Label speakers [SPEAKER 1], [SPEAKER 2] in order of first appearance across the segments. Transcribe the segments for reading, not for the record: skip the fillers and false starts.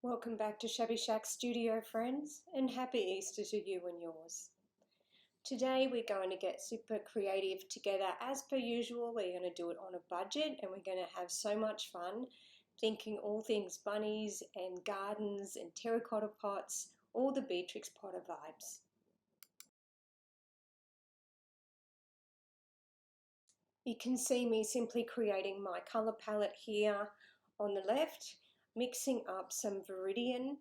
[SPEAKER 1] Welcome back to Shabby Shack Studio, friends, and happy Easter to you and yours. Today we're going to get super creative together. As per usual, we're going to do it on a budget and we're going to have so much fun thinking all things bunnies and gardens and terracotta pots, all the Beatrix Potter vibes. You can see me simply creating my colour palette here on the left, mixing up some Viridian,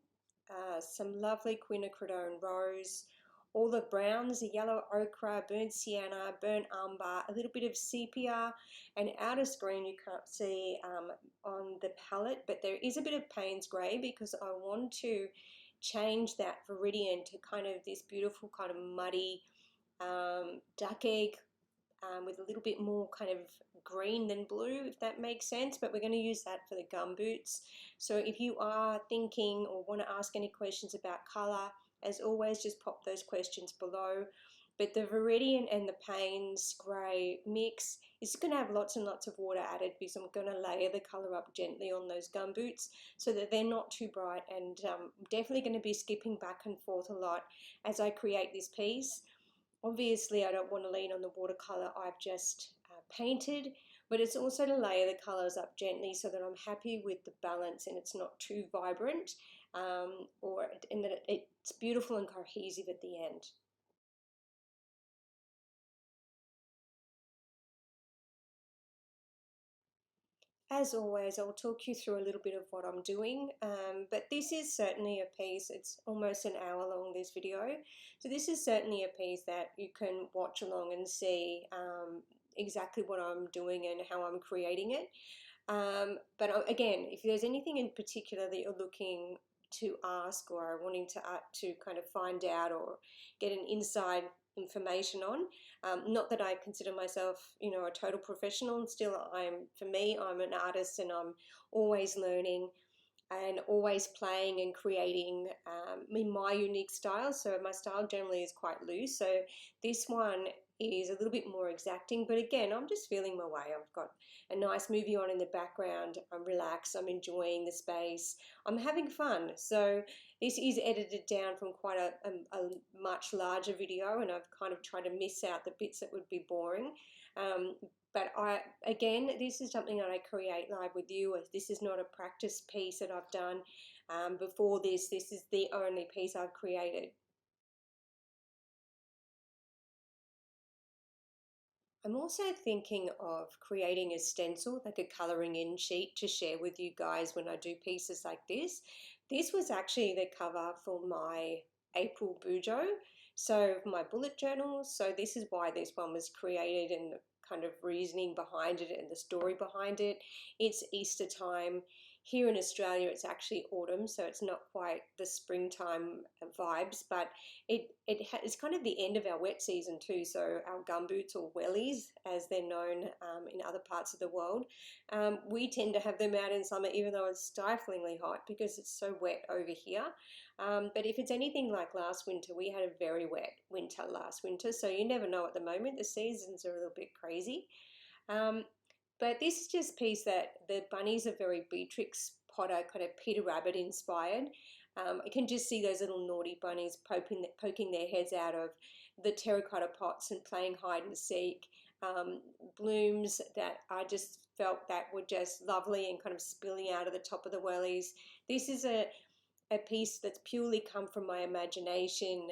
[SPEAKER 1] some lovely Quin rose, all the browns, the yellow ochre, burnt sienna, burnt umber, a little bit of sepia, and outer screen you can't see on the palette, but there is a bit of Paynes grey because I want to change that Viridian to kind of this beautiful kind of muddy duck egg with a little bit more kind of green than blue, if that makes sense, but we're going to use that for the gum boots. So if you are thinking or want to ask any questions about colour, as always, just pop those questions below. But the Viridian and the Paynes grey mix is going to have lots and lots of water added because I'm going to layer the colour up gently on those gum boots so that they're not too bright, and definitely going to be skipping back and forth a lot as I create this piece. Obviously, I don't want to lean on the watercolour I've just painted, but it's also to layer the colours up gently so that I'm happy with the balance and it's not too vibrant, and that it's beautiful and cohesive at the end. As always, I'll talk you through a little bit of what I'm doing, but this is certainly a piece, it's almost an hour long, this video, so this is certainly a piece that you can watch along and see exactly what I'm doing and how I'm creating it. But again, if there's anything in particular that you're looking to ask or wanting to kind of find out or get an inside information on, not that I consider myself, a total professional. And still, for me, I'm an artist and I'm always learning and always playing and creating in my unique style. So my style generally is quite loose. So this one is a little bit more exacting, but again, I'm just feeling my way. I've got a nice movie on in the background. I'm relaxed. I'm enjoying the space. I'm having fun. So this is edited down from quite a much larger video, and I've kind of tried to miss out the bits that would be boring. But again, this is something that I create live with you. This is not a practice piece that I've done before this. This is the only piece I've created. I'm also thinking of creating a stencil, like a colouring in sheet to share with you guys when I do pieces like this. This was actually the cover for my April Bujo, so my bullet journal. So this is why this one was created and the kind of reasoning behind it and the story behind it. It's Easter time. Here in Australia, it's actually autumn, so it's not quite the springtime vibes, but it's kind of the end of our wet season too. So our gumboots, or wellies as they're known in other parts of the world, we tend to have them out in summer, even though it's stiflingly hot because it's so wet over here. But if it's anything like last winter, we had a very wet winter last winter, so you never know at the moment. The seasons are a little bit crazy. But this is just a piece that the bunnies are very Beatrix Potter, kind of Peter Rabbit inspired. I can just see those little naughty bunnies poking their heads out of the terracotta pots and playing hide and seek. Blooms that I just felt that were just lovely and kind of spilling out of the top of the wellies. This is a piece that's purely come from my imagination.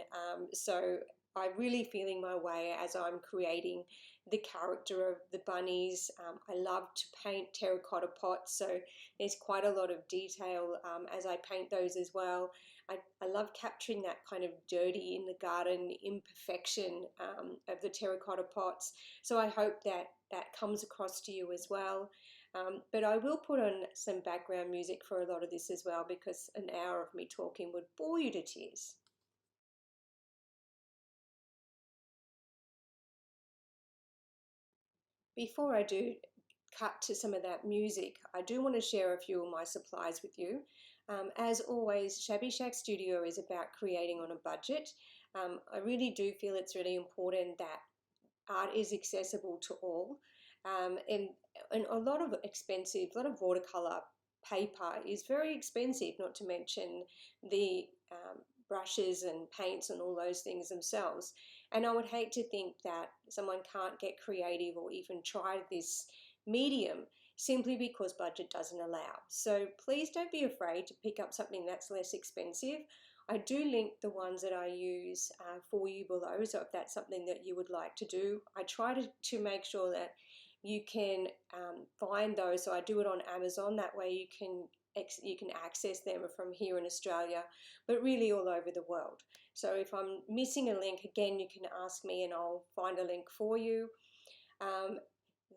[SPEAKER 1] So I'm really feeling my way as I'm creating the character of the bunnies. I love to paint terracotta pots, so there's quite a lot of detail as I paint those as well. I love capturing that kind of dirty in the garden imperfection of the terracotta pots. So I hope that that comes across to you as well. But I will put on some background music for a lot of this as well, because an hour of me talking would bore you to tears. Before I do cut to some of that music, I do want to share a few of my supplies with you. As always, Shabby Shack Studio is about creating on a budget. I really do feel it's really important that art is accessible to all. And a lot of watercolor paper is very expensive, not to mention the brushes and paints and all those things themselves. And I would hate to think that someone can't get creative or even try this medium simply because budget doesn't allow. So please don't be afraid to pick up something that's less expensive. I do link the ones that I use for you below, so if that's something that you would like to do. I try to make sure that you can find those, so I do it on Amazon, that way you can access them from here in Australia, but really all over the world. So if I'm missing a link, again, you can ask me and I'll find a link for you.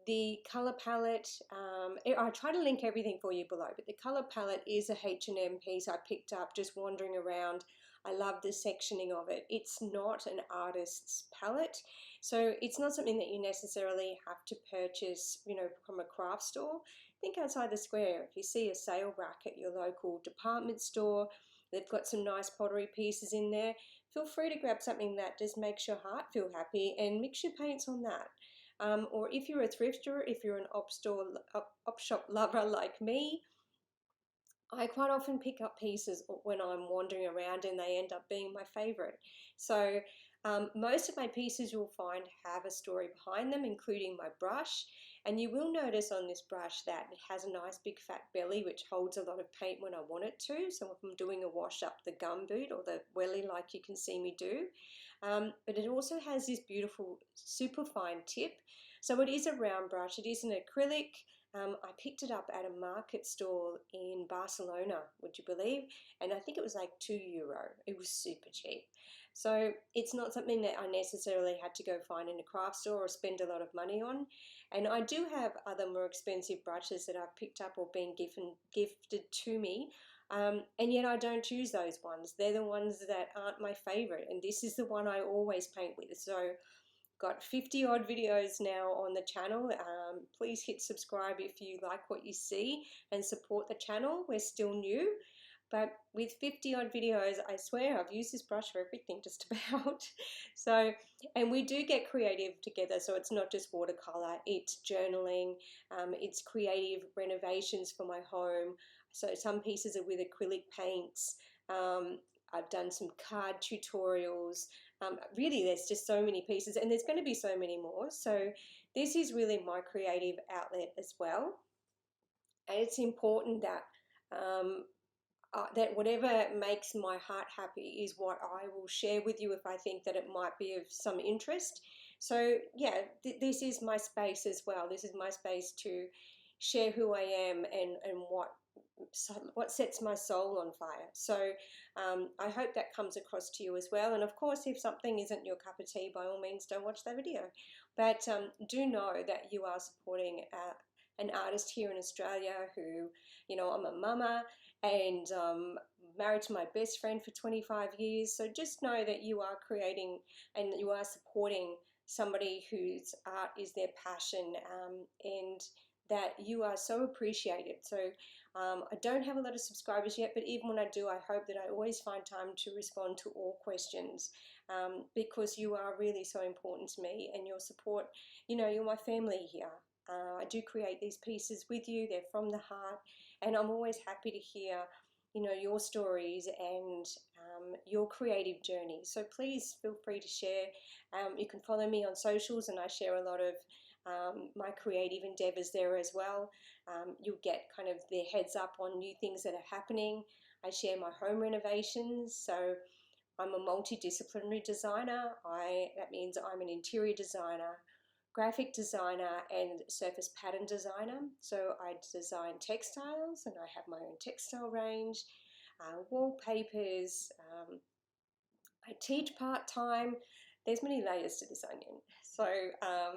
[SPEAKER 1] The colour palette, I try to link everything for you below, but the colour palette is a H&M piece I picked up just wandering around. I love the sectioning of it. It's not an artist's palette, so it's not something that you necessarily have to purchase, from a craft store. Think outside the square. If you see a sale rack at your local department store, they've got some nice pottery pieces in there. Feel free to grab something that just makes your heart feel happy and mix your paints on that. Or if you're a thrifter, if you're an op shop lover like me, I quite often pick up pieces when I'm wandering around and they end up being my favorite. So most of my pieces you'll find have a story behind them, including my brush. And you will notice on this brush that it has a nice big fat belly which holds a lot of paint when I want it to. So if I'm doing a wash up the gum boot or the welly like you can see me do. But it also has this beautiful super fine tip. So it is a round brush, it is an acrylic. I picked it up at a market stall in Barcelona, would you believe? And I think it was like €2. It was super cheap. So it's not something that I necessarily had to go find in a craft store or spend a lot of money on. And I do have other more expensive brushes that I've picked up or been gifted to me. And yet I don't use those ones. They're the ones that aren't my favorite. And this is the one I always paint with. So got 50 odd videos now on the channel. Please hit subscribe if you like what you see and support the channel. We're still new, but with 50 odd videos, I swear I've used this brush for everything just about. So, and we do get creative together. So it's not just watercolor, it's journaling, it's creative renovations for my home. So some pieces are with acrylic paints. I've done some card tutorials. Really, there's just so many pieces, and there's going to be so many more. So this is really my creative outlet as well. And it's important that that whatever makes my heart happy is what I will share with you if I think that it might be of some interest. So yeah, this is my space as well. This is my space to share who I am and what sets my soul on fire. So I hope that comes across to you as well. And of course, if something isn't your cup of tea, by all means, don't watch that video. But do know that you are supporting an artist here in Australia who, I'm a mama and married to my best friend for 25 years. So just know that you are creating and you are supporting somebody whose art is their passion, and that you are so appreciated. So I don't have a lot of subscribers yet, but even when I do, I hope that I always find time to respond to all questions, because you are really so important to me, and your support, you're my family here. I do create these pieces with you. They're from the heart, and I'm always happy to hear, your stories and your creative journey. So please feel free to share. You can follow me on socials, and I share a lot of my creative endeavors there as well. You'll get kind of the heads up on new things that are happening. I share my home renovations. So I'm a multidisciplinary designer. That means I'm an interior designer, graphic designer, and surface pattern designer. So I design textiles, and I have my own textile range, wallpapers. I teach part-time. There's many layers to this onion. So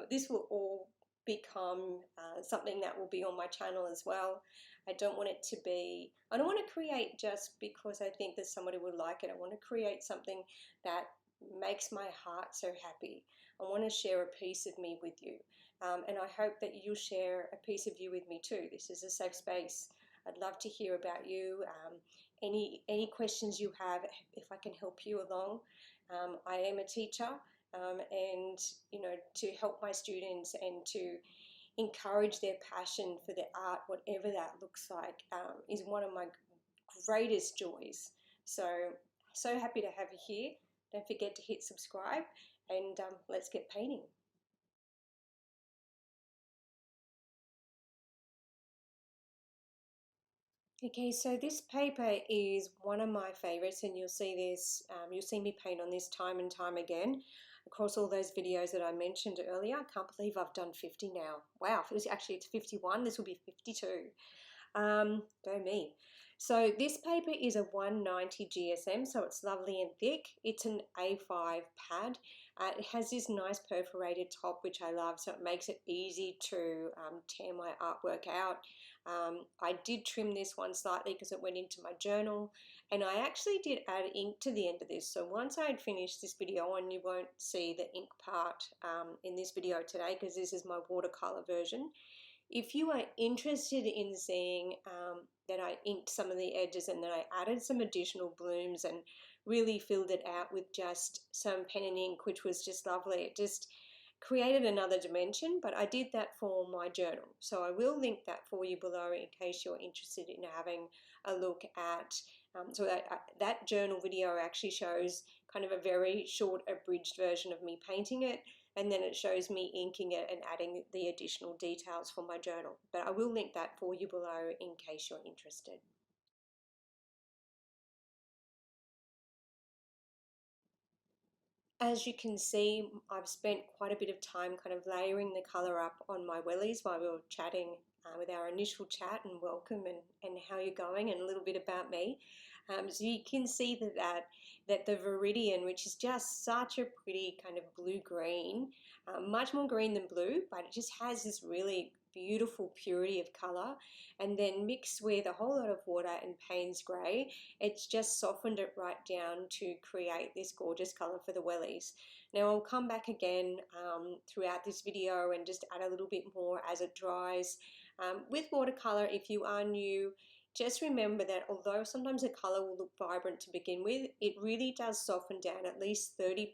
[SPEAKER 1] this will all become something that will be on my channel as well. I don't want to create just because I think that somebody would like it. I want to create something that makes my heart so happy. I want to share a piece of me with you. And I hope that you'll share a piece of you with me too. This is a safe space. I'd love to hear about you. Any questions you have, if I can help you along. I am a teacher, and to help my students and to encourage their passion for the art, whatever that looks like, is one of my greatest joys. So happy to have you here. Don't forget to hit subscribe, and let's get painting. Okay, so this paper is one of my favorites, and you'll see this, you'll see me paint on this time and time again across all those videos that I mentioned earlier. I can't believe I've done 50 now. Wow, it's 51, this will be 52. Go me. So this paper is a 190 GSM, so it's lovely and thick. It's an A5 pad. It has this nice perforated top, which I love, so it makes it easy to tear my artwork out. I did trim this one slightly because it went into my journal, and I actually did add ink to the end of this. So once I had finished this video, and you won't see the ink part in this video today because this is my watercolor version. If you are interested in seeing that I inked some of the edges and that I added some additional blooms and really filled it out with just some pen and ink, which was just lovely. It just created another dimension, but I did that for my journal. So I will link that for you below in case you're interested in having a look at, so that journal video actually shows kind of a very short abridged version of me painting it, and then it shows me inking it and adding the additional details for my journal. But I will link that for you below in case you're interested. As you can see, I've spent quite a bit of time kind of layering the colour up on my wellies while we were chatting with our initial chat and welcome and how you're going and a little bit about me. So you can see that the Viridian, which is just such a pretty kind of blue-green, much more green than blue, but it just has this really beautiful purity of colour, and then mixed with a whole lot of water and Paynes grey, it's just softened it right down to create this gorgeous colour for the wellies. Now I'll come back again throughout this video and just add a little bit more as it dries. With watercolour, if you are new, just remember that although sometimes a colour will look vibrant to begin with, it really does soften down at least 30%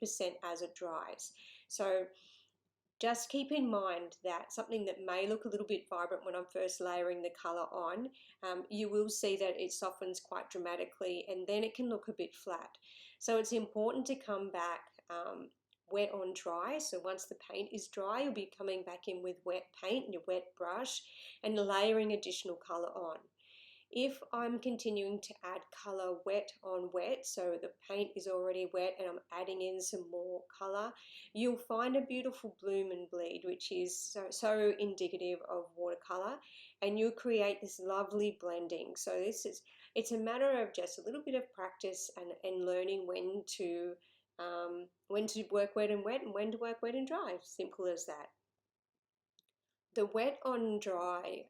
[SPEAKER 1] as it dries. So just keep in mind that something that may look a little bit vibrant when I'm first layering the colour on, you will see that it softens quite dramatically and then it can look a bit flat. So it's important to come back wet on dry. So once the paint is dry, you'll be coming back in with wet paint and your wet brush and layering additional colour on. If I'm continuing to add colour wet on wet, so the paint is already wet and I'm adding in some more colour, you'll find a beautiful bloom and bleed, which is so indicative of watercolour, and you'll create this lovely blending. So it's a matter of just a little bit of practice and learning when to work wet and wet and when to work wet and dry. Simple as that. The wet on dry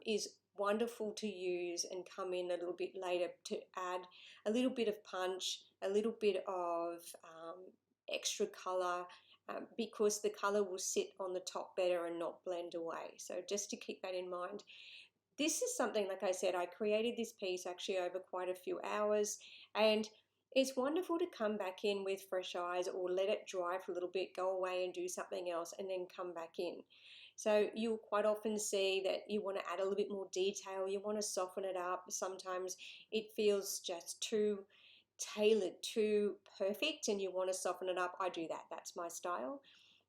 [SPEAKER 1] is wonderful to use and come in a little bit later to add a little bit of punch, a little bit of extra colour, because the colour will sit on the top better and not blend away. So just to keep that in mind. This is something, like I said, I created this piece actually over quite a few hours, and it's wonderful to come back in with fresh eyes or let it dry for a little bit, go away and do something else and then come back in. So you'll quite often see that you want to add a little bit more detail, you want to soften it up. Sometimes it feels just too tailored, too perfect, and you want to soften it up. I do that, that's my style.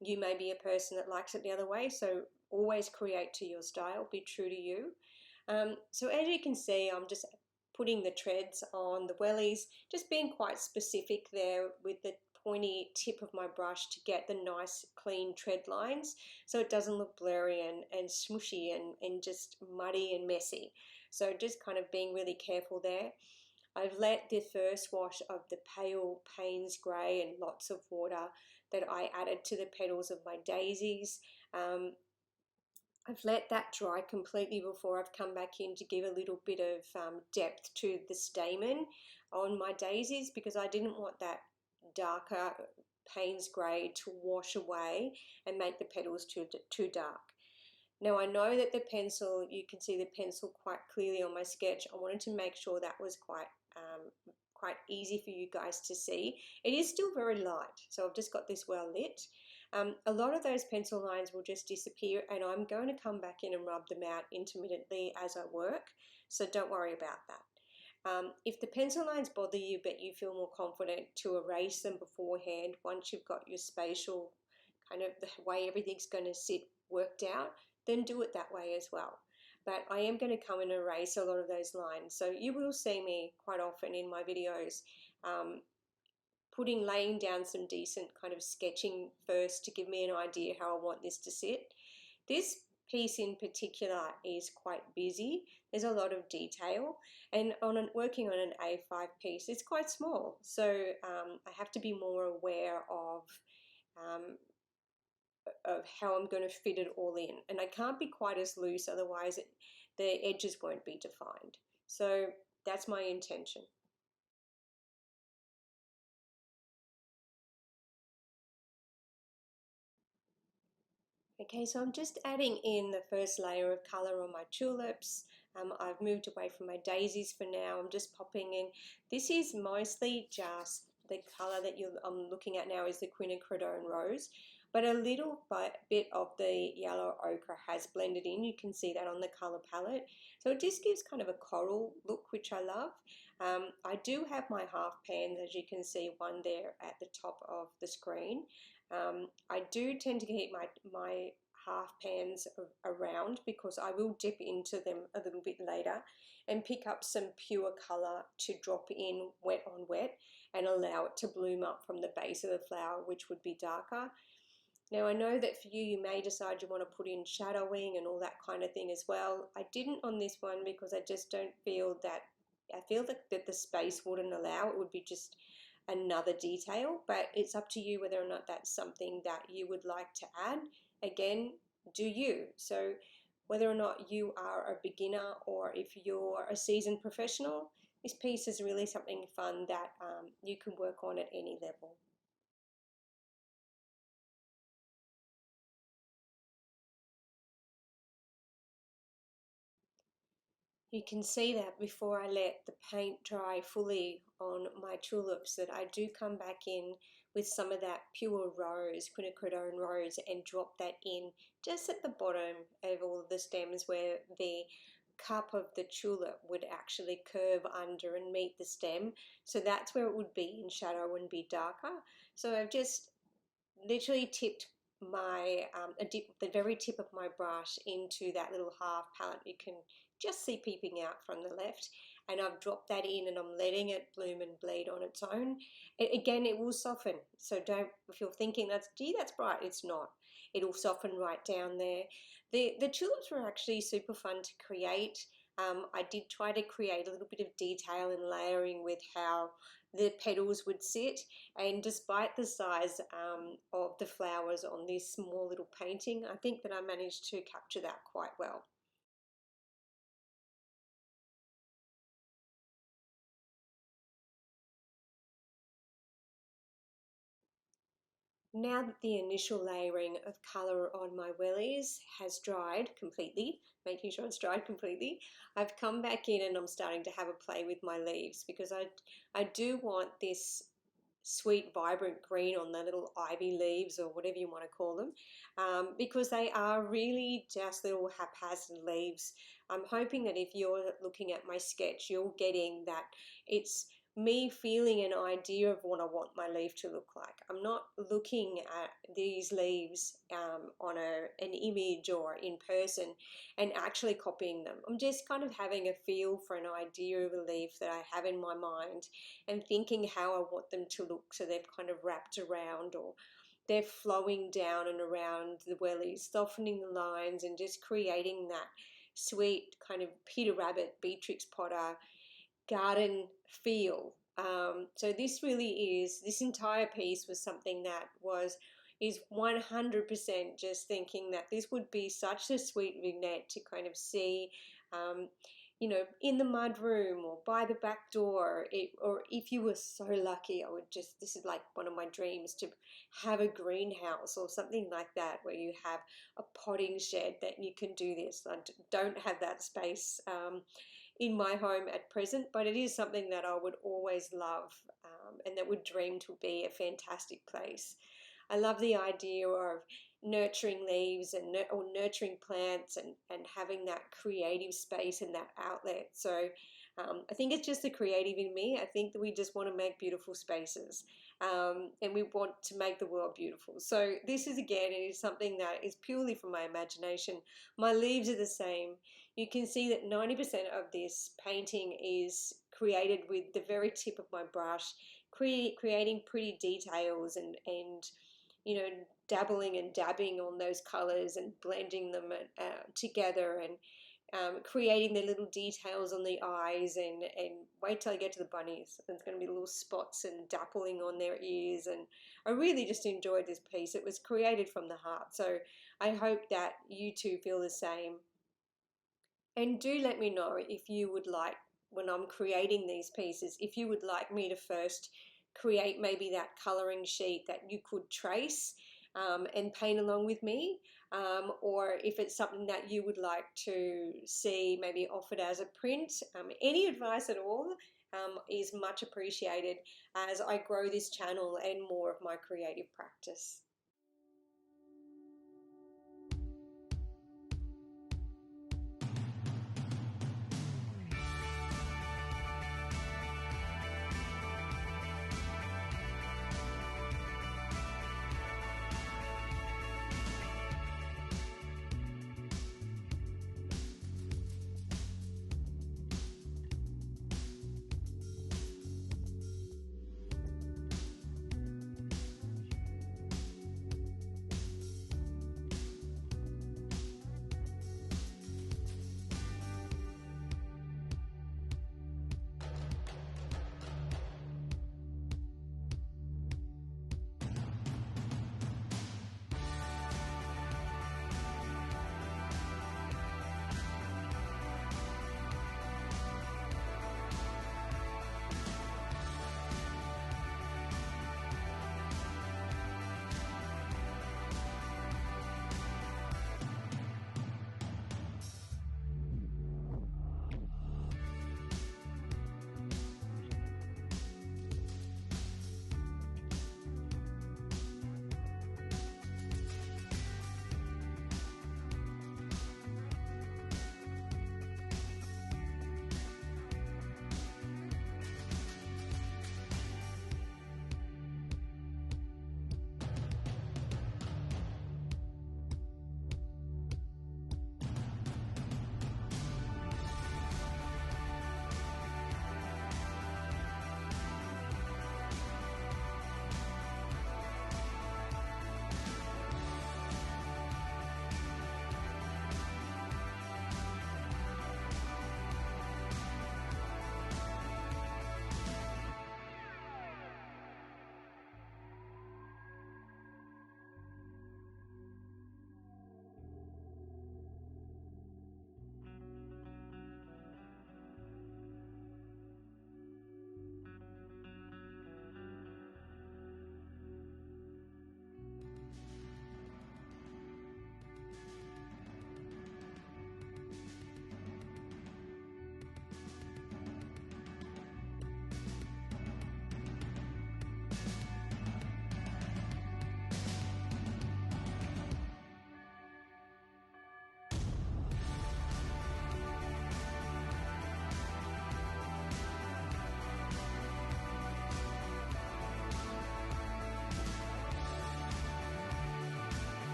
[SPEAKER 1] You may be a person that likes it the other way, so always create to your style, be true to you. So as you can see, I'm just putting the treads on the wellies, just being quite specific there with the pointy tip of my brush to get the nice clean tread lines so it doesn't look blurry and smushy and just muddy and messy. So just kind of being really careful there. I've let the first wash of the pale Paynes grey and lots of water that I added to the petals of my daisies. I've let that dry completely before I've come back in to give a little bit of depth to the stamen on my daisies, because I didn't want that darker Paynes grey to wash away and make the petals too dark. Now I know that the pencil, you can see the pencil quite clearly on my sketch. I wanted to make sure that was quite easy for you guys to see. It is still very light, so I've just got this well lit. a lot of those pencil lines will just disappear, and I'm going to come back in and rub them out intermittently as I work, so don't worry about that. If the pencil lines bother you but you feel more confident to erase them beforehand once you've got your spatial kind of the way everything's going to sit worked out, then do it that way as well. But I am going to come and erase a lot of those lines. So you will see me quite often in my videos laying down some decent kind of sketching first to give me an idea how I want this to sit. This piece in particular is quite busy. There's a lot of detail, and working on an A5 piece, it's quite small. So I have to be more aware of how I'm going to fit it all in, and I can't be quite as loose, otherwise the edges won't be defined. So that's my intention. Okay, so I'm just adding in the first layer of colour on my tulips. I've moved away from my daisies for now. I'm just popping in. This is mostly just the colour that I'm looking at now is the quinacridone rose, but a little bit of the yellow ochre has blended in. You can see that on the colour palette. So it just gives kind of a coral look, which I love. I do have my half pans, as you can see, one there at the top of the screen. I do tend to keep my half pans around because I will dip into them a little bit later and pick up some pure colour to drop in wet on wet and allow it to bloom up from the base of the flower, which would be darker. Now I know that for you, you may decide you want to put in shadowing and all that kind of thing as well. I didn't on this one because I just don't feel that, I feel that the space wouldn't allow, it would be just another detail, but it's up to you whether or not that's something that you would like to add. Again, do you. So whether or not you are a beginner or if you're a seasoned professional, this piece is really something fun that you can work on at any level. You can see that before I let the paint dry fully on my tulips that I do come back in with some of that pure rose, quinacridone rose, and drop that in just at the bottom of all of the stems where the cup of the tulip would actually curve under and meet the stem. So that's where it would be in shadow and be darker. So I've just literally tipped the very tip of my brush into that little half palette you can just see peeping out from the left, and I've dropped that in and I'm letting it bloom and bleed on its own. Again, it will soften, so don't, if you're thinking that's bright, it's not. It'll soften right down there. The tulips were actually super fun to create. I did try to create a little bit of detail and layering with how the petals would sit, and despite the size of the flowers on this small little painting, I think that I managed to capture that quite well. Now that the initial layering of colour on my wellies has dried completely, making sure it's dried completely, I've come back in and I'm starting to have a play with my leaves because I do want this sweet vibrant green on the little ivy leaves or whatever you want to call them, because they are really just little haphazard leaves. I'm hoping that if you're looking at my sketch, you're getting that it's me feeling an idea of what I want my leaf to look like. I'm not looking at these leaves on an image or in person and actually copying them. I'm just kind of having a feel for an idea of a leaf that I have in my mind and thinking how I want them to look, so they've kind of wrapped around or they're flowing down and around the wellies, softening the lines and just creating that sweet kind of Peter Rabbit, Beatrix Potter garden feel. So this really is, this entire piece was something that is 100% just thinking that this would be such a sweet vignette to kind of see, in the mud room or by the back door, or if you were so lucky, this is like one of my dreams, to have a greenhouse or something like that where you have a potting shed that you can do this. I don't have that space in my home at present, but it is something that I would always love, and that would dream to be a fantastic place. I love the idea of nurturing leaves and or nurturing plants and having that creative space and that outlet. So I think it's just the creative in me. I think that we just want to make beautiful spaces, and we want to make the world beautiful. So this is, again, it is something that is purely from my imagination. My leaves are the same. You can see that 90% of this painting is created with the very tip of my brush, creating pretty details and you know, dabbling and dabbing on those colors and blending them together, and creating the little details on the eyes, and wait till I get to the bunnies. There's going to be little spots and dappling on their ears, and I really just enjoyed this piece. It was created from the heart, so I hope that you too feel the same. And do let me know if you would like, when I'm creating these pieces, if you would like me to first create maybe that colouring sheet that you could trace and paint along with me, or if it's something that you would like to see maybe offered as a print. Any advice at all is much appreciated as I grow this channel and more of my creative practice.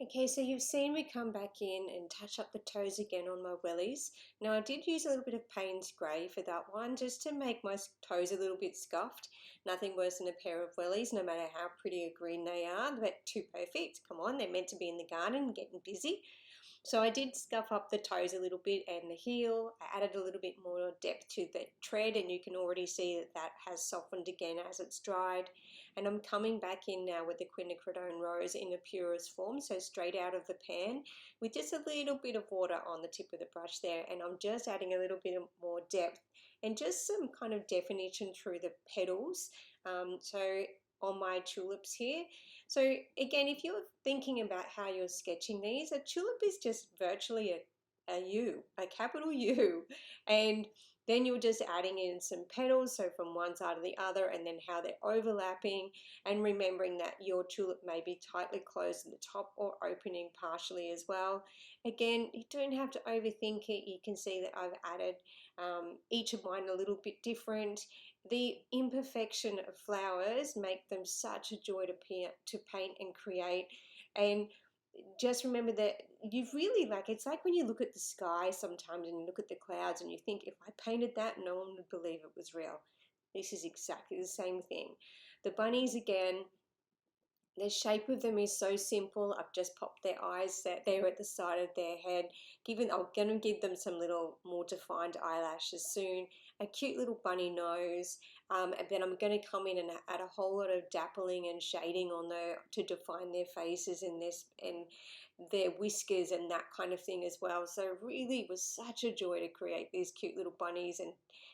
[SPEAKER 1] Okay, so you've seen me come back in and touch up the toes again on my wellies. Now I did use a little bit of Paynes grey for that one, just to make my toes a little bit scuffed. Nothing worse than a pair of wellies, no matter how pretty or green they are. They're too perfect. Come on, they're meant to be in the garden getting busy. So I did scuff up the toes a little bit and the heel. I added a little bit more depth to the tread, and you can already see that that has softened again as it's dried. And I'm coming back in now with the quinacridone rose in the purest form, so straight out of the pan, with just a little bit of water on the tip of the brush there, and I'm just adding a little bit more depth and just some kind of definition through the petals. So on my tulips here. So again, if you're thinking about how you're sketching these, a tulip is just virtually a U, a capital U, and then you're just adding in some petals, so from one side to the other, and then how they're overlapping, and remembering that your tulip may be tightly closed at the top or opening partially as well. Again, you don't have to overthink it. You can see that I've added each of mine a little bit different. The imperfection of flowers make them such a joy to paint and create. And just remember that you've really, like, it's like when you look at the sky sometimes and you look at the clouds and you think, if I painted that, no one would believe it was real. This is exactly the same thing. The bunnies, again, the shape of them is so simple. I've just popped their eyes there at the side of their head. I'm going to give them some little more defined eyelashes soon. A cute little bunny nose. And then I'm going to come in and add a whole lot of dappling and shading on there to define their faces and their whiskers and that kind of thing as well. So really it was such a joy to create these cute little bunnies and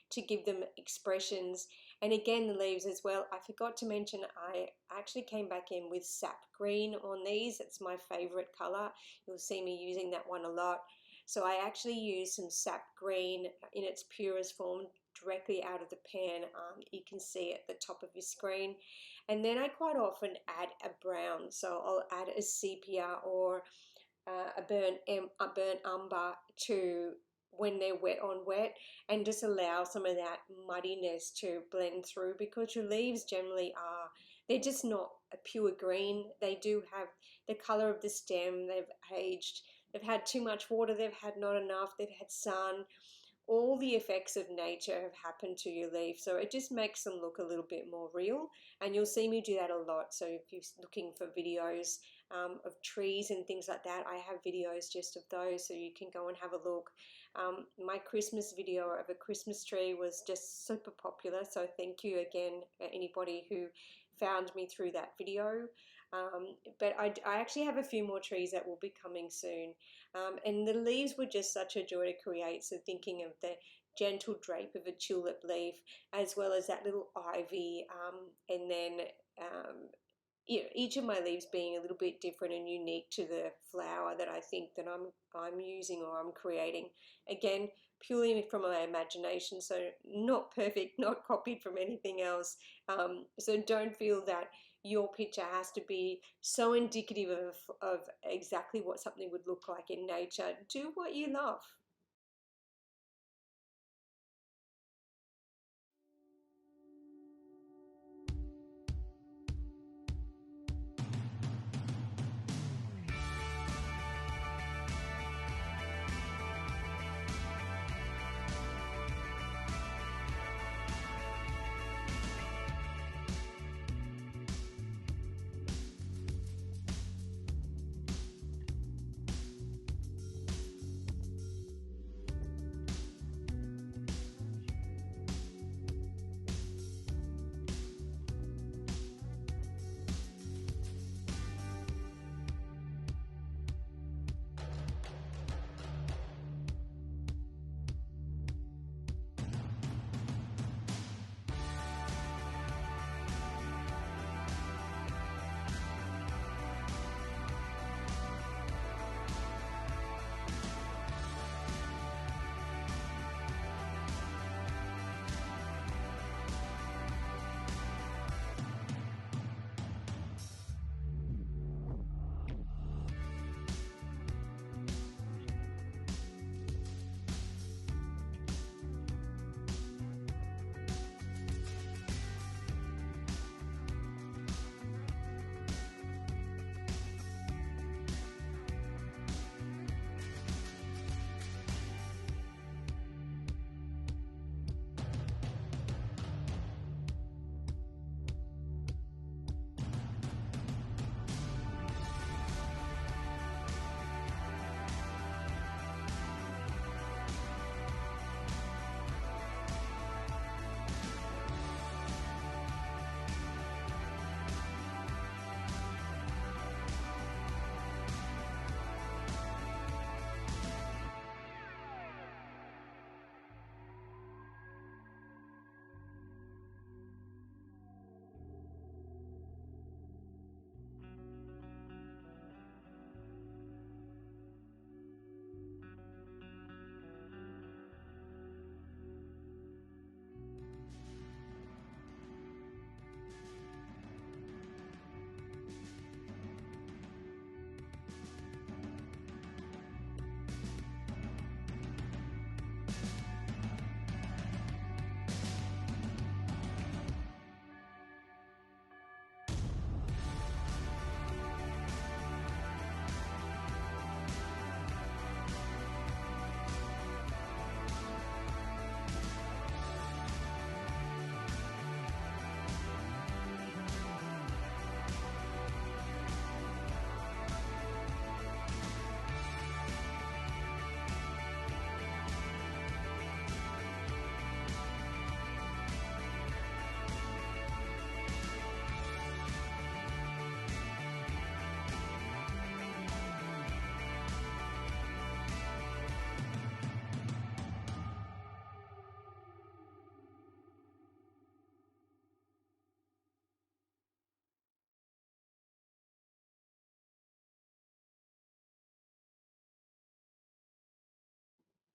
[SPEAKER 1] to give them expressions. And again, the leaves as well. I forgot to mention, I actually came back in with sap green on these. It's my favorite color. You'll see me using that one a lot. So I actually used some sap green in its purest form directly out of the pan. You can see at the top of your screen. And then I quite often add a brown. So I'll add a sepia or a burnt umber to when they're wet on wet, and just allow some of that muddiness to blend through, because your leaves generally they're just not a pure green. They do have the color of the stem. They've aged, they've had too much water, they've had not enough, they've had sun. All the effects of nature have happened to your leaf, so it just makes them look a little bit more real. And you'll see me do that a lot. So if you're looking for videos of trees and things like that, I have videos just of those, so you can go and have a look. My Christmas video of a Christmas tree was just super popular, so thank you again anybody who found me through that video. But I actually have a few more trees that will be coming soon. And the leaves were just such a joy to create. So thinking of the gentle drape of a tulip leaf, as well as that little ivy, and then each of my leaves being a little bit different and unique to the flower that I think that I'm using or I'm creating. Again, purely from my imagination, so not perfect, not copied from anything else. So don't feel that your picture has to be so indicative of exactly what something would look like in nature. Do what you love.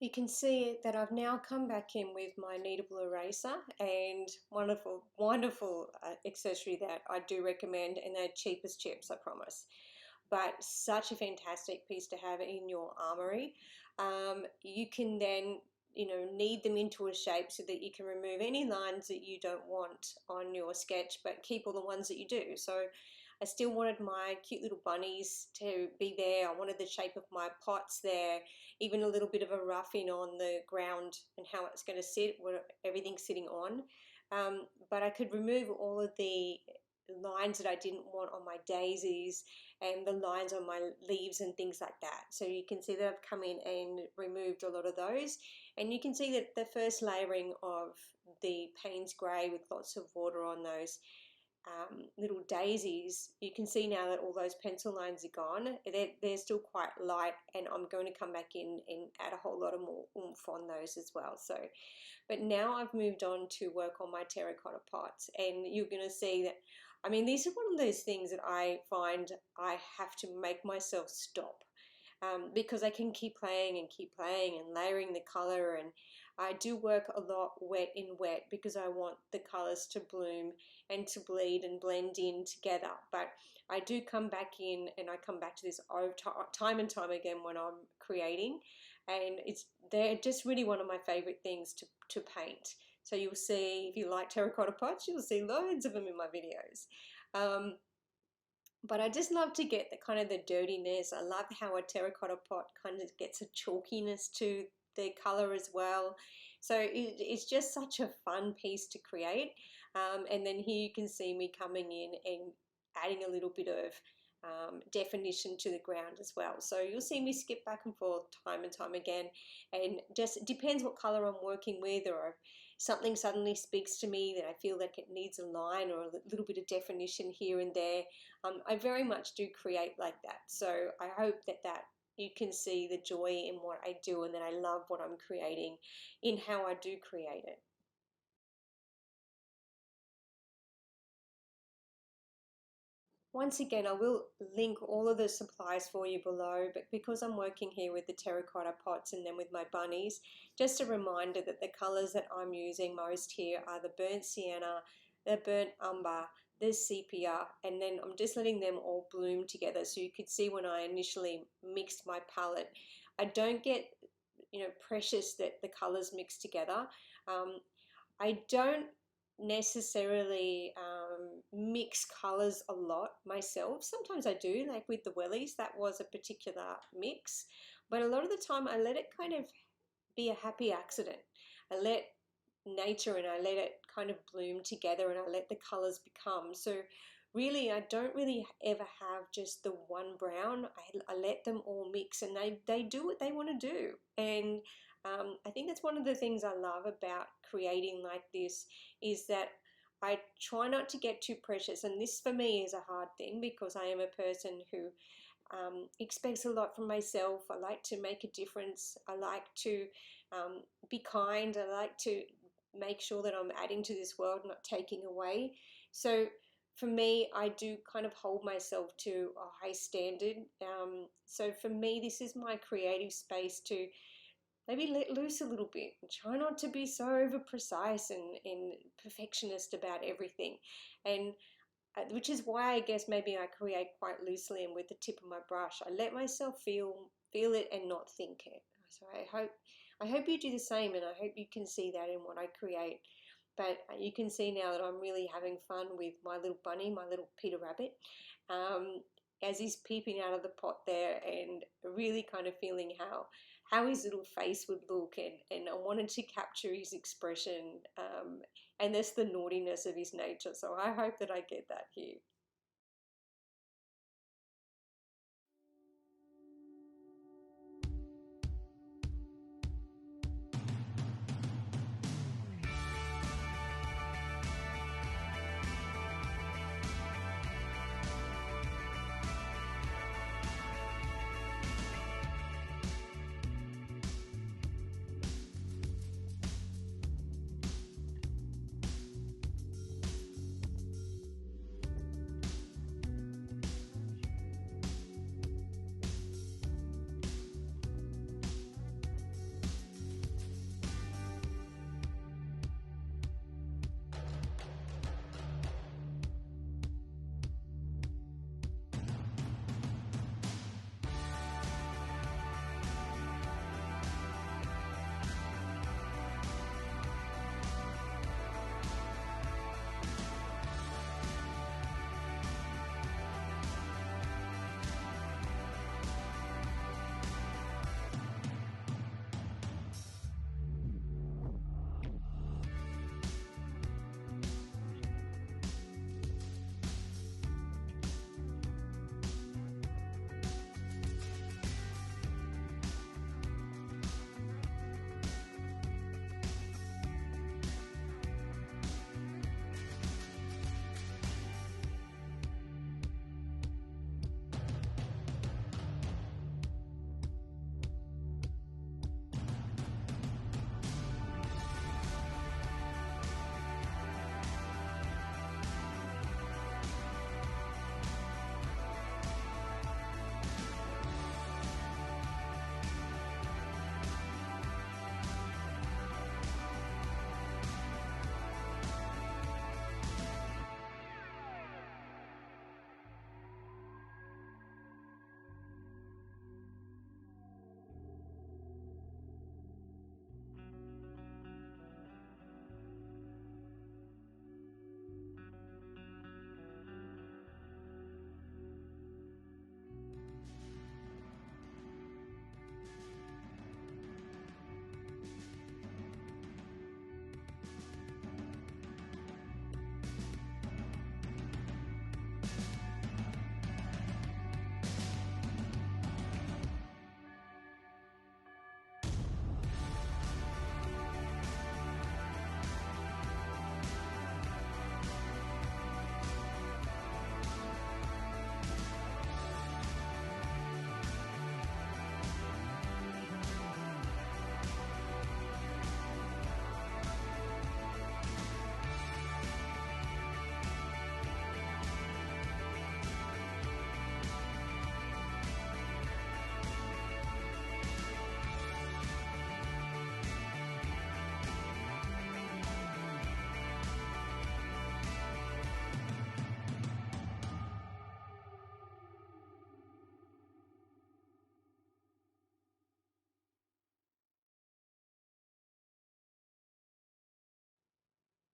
[SPEAKER 1] You can see that I've now come back in with my kneadable eraser, and wonderful, wonderful accessory that I do recommend, and they're cheap as chips, I promise. But such a fantastic piece to have in your armory. You can then, knead them into a shape so that you can remove any lines that you don't want on your sketch, but keep all the ones that you do. So I still wanted my cute little bunnies to be there. I wanted the shape of my pots there, even a little bit of a roughing on the ground and how it's going to sit, what everything's sitting on. But I could remove all of the lines that I didn't want on my daisies and the lines on my leaves and things like that. So you can see that I've come in and removed a lot of those. And you can see that the first layering of the Paynes grey with lots of water on those little daisies, you can see now that all those pencil lines are gone. They're still quite light, and I'm going to come back in and add a whole lot of more oomph on those as well. So, but now I've moved on to work on my terracotta pots, and you're going to see that, I mean, these are one of those things that I find I have to make myself stop. Because I can keep playing and layering the colour, and I do work a lot wet in wet because I want the colours to bloom and to bleed and blend in together. But I do come back in, and I come back to this over time and time again when I'm creating, and they're just really one of my favourite things to paint. So you'll see, if you like terracotta pots, you'll see loads of them in my videos. But I just love to get the kind of the dirtiness. I love how a terracotta pot kind of gets a chalkiness to the colour as well. So it's just such a fun piece to create. And then here you can see me coming in and adding a little bit of definition to the ground as well. So you'll see me skip back and forth time and time again, and just it depends what colour I'm working with, or something suddenly speaks to me that I feel like it needs a line or a little bit of definition here and there. I very much do create like that. So I hope that you can see the joy in what I do, and that I love what I'm creating in how I do create it. Once again, I will link all of the supplies for you below, but because I'm working here with the terracotta pots and then with my bunnies, just a reminder that the colours that I'm using most here are the burnt sienna, the burnt umber, the sepia, and then I'm just letting them all bloom together. So you could see when I initially mixed my palette, I don't get, precious that the colours mix together. I don't necessarily mix colors a lot myself. Sometimes I do, like with the wellies, that was a particular mix, but a lot of the time I let it kind of be a happy accident. I let nature and I let it kind of bloom together, and I let the colors become. So really, I don't really ever have just the one brown. I let them all mix, and they do what they want to do. And I think that's one of the things I love about creating like this, is that I try not to get too precious. And this for me is a hard thing, because I am a person who expects a lot from myself. I like to make a difference. I like to be kind. I like to make sure that I'm adding to this world, not taking away. So for me, I do kind of hold myself to a high standard. So for me, this is my creative space to maybe let loose a little bit and try not to be so over precise and perfectionist about everything. And which is why I guess maybe I create quite loosely and with the tip of my brush. I let myself feel it and not think it. So I hope you do the same, and I hope you can see that in what I create. But you can see now that I'm really having fun with my little bunny, my little Peter Rabbit, as he's peeping out of the pot there, and really kind of feeling how his little face would look, and I wanted to capture his expression, and that's the naughtiness of his nature. So I hope that I get that here.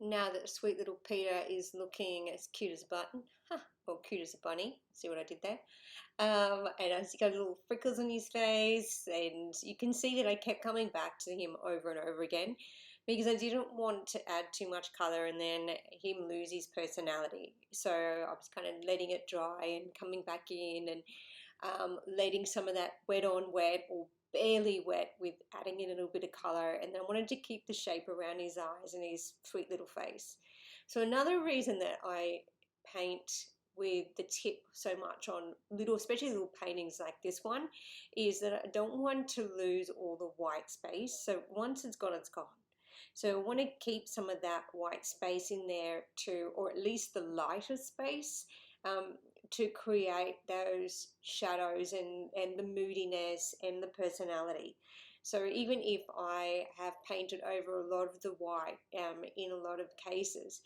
[SPEAKER 1] Now that sweet little Peter is looking as cute as a button, or cute as a bunny, see what I did there? And he's got little freckles on his face, and you can see that I kept coming back to him over and over again because I didn't want to add too much colour and then him lose his personality. So I was kind of letting it dry and coming back in and letting some of that wet on wet or barely wet with adding in a little bit of colour, and then I wanted to keep the shape around his eyes and his sweet little face. So another reason that I paint with the tip so much on little, especially little paintings like this one, is that I don't want to lose all the white space. So once it's gone, it's gone. So I want to keep some of that white space in there too, or at least the lighter space, to create those shadows and the moodiness and the personality. So even if I have painted over a lot of the white in a lot of cases,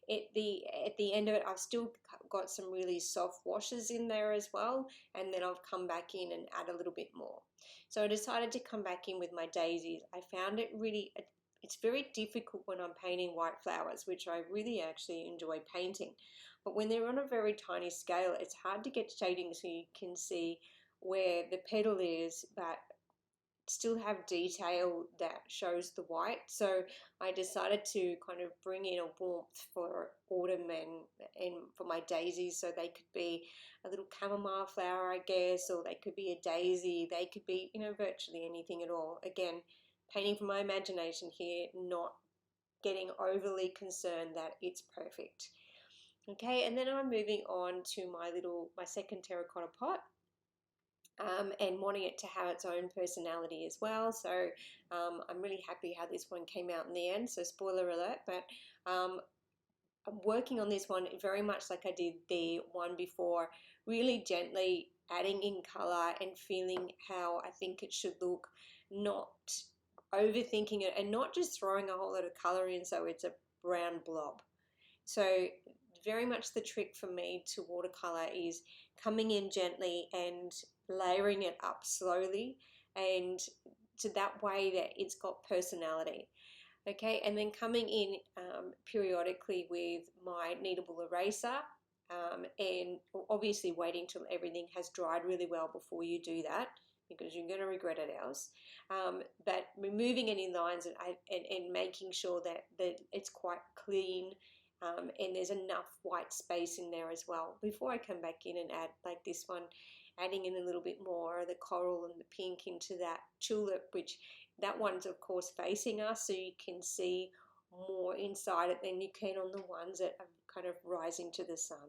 [SPEAKER 1] at the end of it, I've still got some really soft washes in there as well, and then I've come back in and add a little bit more. So I decided to come back in with my daisies. I found it really, it's very difficult when I'm painting white flowers, which I really actually enjoy painting. But when they're on a very tiny scale, it's hard to get shading so you can see where the petal is, but still have detail that shows the white. So I decided to kind of bring in a warmth for autumn and for my daisies, so they could be a little chamomile flower, I guess, or they could be a daisy, they could be, you know, virtually anything at all. Again, painting from my imagination here, not getting overly concerned that it's perfect. Okay, and then I'm moving on to my second terracotta pot, and wanting it to have its own personality as well. So I'm really happy how this one came out in the end. So spoiler alert, but I'm working on this one very much like I did the one before, really gently adding in colour and feeling how I think it should look, not overthinking it and not just throwing a whole lot of colour in so it's a brown blob. So very much the trick for me to watercolour is coming in gently and layering it up slowly, and to that way that it's got personality. Okay, and then coming in periodically with my kneadable eraser, and obviously waiting till everything has dried really well before you do that, because you're going to regret it else. But removing any lines and making sure that it's quite clean, and there's enough white space in there as well before I come back in and add, like this one, adding in a little bit more of the coral and the pink into that tulip, which that one's of course facing us, so you can see more inside it than you can on the ones that are kind of rising to the sun.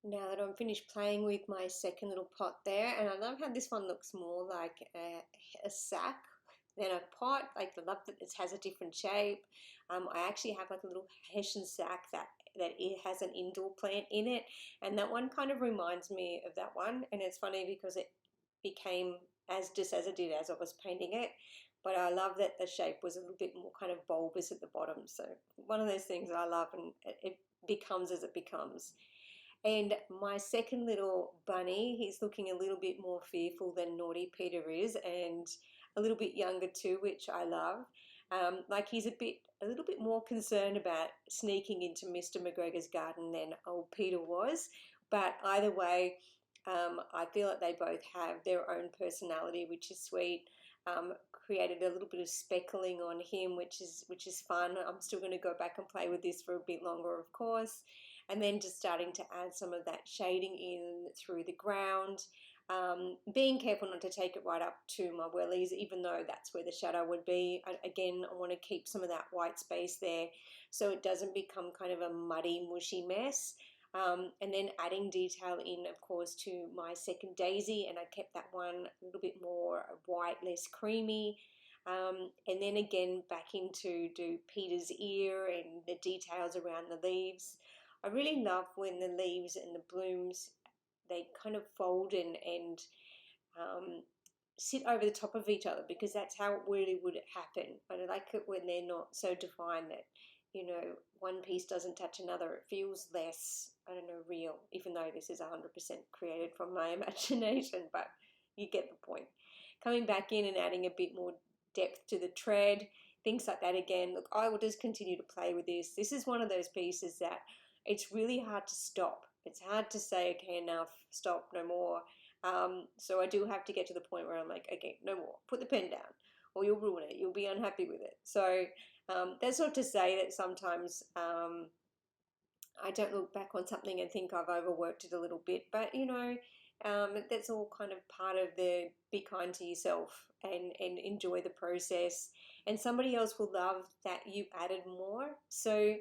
[SPEAKER 1] Now that I'm finished playing with my second little pot there, and I love how this one looks more like a sack than a pot. Like I love that it has a different shape. I actually have like a little Hessian sack that it has an indoor plant in it, and that one kind of reminds me of that one. And it's funny because it became as just as it did as I was painting it. But I love that the shape was a little bit more kind of bulbous at the bottom. So one of those things I love, and it becomes as it becomes. And my second little bunny, he's looking a little bit more fearful than naughty Peter is, and a little bit younger too, which I love. Like he's a little bit more concerned about sneaking into Mr. McGregor's garden than old Peter was. But either way, I feel like they both have their own personality, which is sweet. Created a little bit of speckling on him, which is fun. I'm still going to go back and play with this for a bit longer, of course. And then just starting to add some of that shading in through the ground. Being careful not to take it right up to my wellies, even though that's where the shadow would be. Again, I want to keep some of that white space there so it doesn't become kind of a muddy, mushy mess. And then adding detail in, of course, to my second daisy, and I kept that one a little bit more white, less creamy. And then again back into do Peter's ear and the details around the leaves. I really love when the leaves and the blooms, they kind of fold and um, sit over the top of each other, because that's how it really would happen. But I like it when they're not so defined that, you know, one piece doesn't touch another. It feels less, I don't know, real, even though this is 100% created from my imagination, but you get the point. Coming back in and adding a bit more depth to the tread, things like that again. Look, I will just continue to play with this. This is one of those pieces that it's really hard to stop. It's hard to say, okay, enough, stop, no more. So I do have to get to the point where I'm like, okay, no more, put the pen down, or you'll ruin it, you'll be unhappy with it. So that's not to say that sometimes I don't look back on something and think I've overworked it a little bit, but you know, that's all kind of part of the be kind to yourself and enjoy the process. And somebody else will love that you added more. So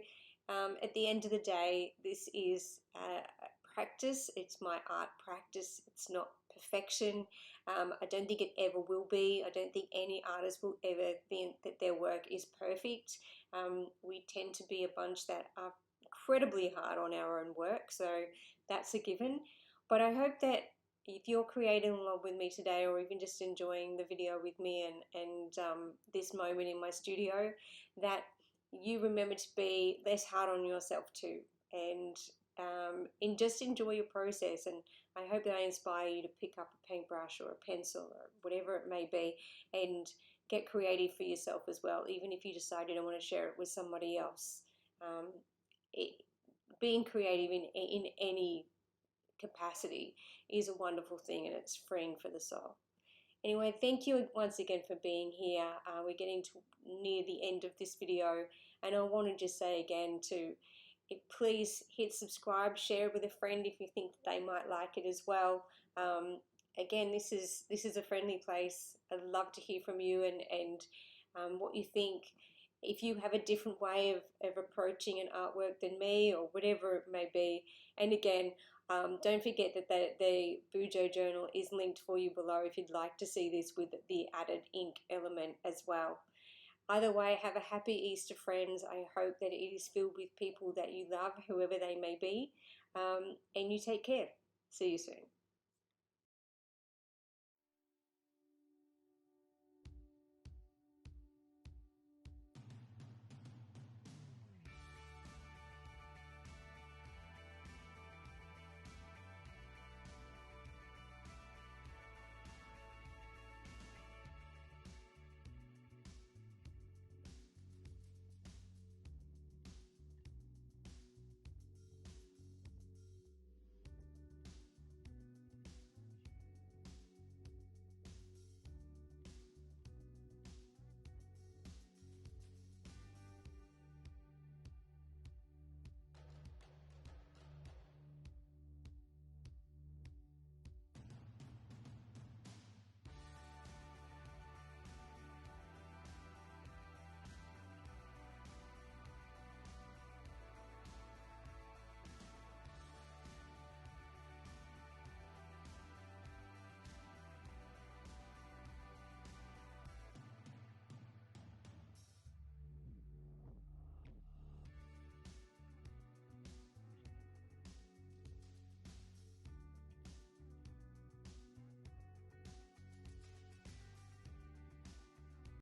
[SPEAKER 1] at the end of the day, this is practice. It's my art practice. It's not perfection. I don't think it ever will be. I don't think any artist will ever think that their work is perfect. We tend to be a bunch that are incredibly hard on our own work, so that's a given. But I hope that if you're creating along with me today, or even just enjoying the video with me and this moment in my studio, that you remember to be less hard on yourself too, and just enjoy your process. And I hope that I inspire you to pick up a paintbrush or a pencil or whatever it may be, and get creative for yourself as well, even if you decide you don't want to share it with somebody else. Um, it, Being creative in any capacity is a wonderful thing, and it's freeing for the soul. Anyway, thank you once again for being here. We're getting to near the end of this video, and I want to just say again to please hit subscribe, share it with a friend if you think they might like it as well. Again, this is a friendly place. I'd love to hear from you and what you think. If you have a different way of approaching an artwork than me, or whatever it may be. And again, don't forget that the Bujo journal is linked for you below if you'd like to see this with the added ink element as well. Either way, have a happy Easter, friends. I hope that it is filled with people that you love, whoever they may be. And you take care. See you soon.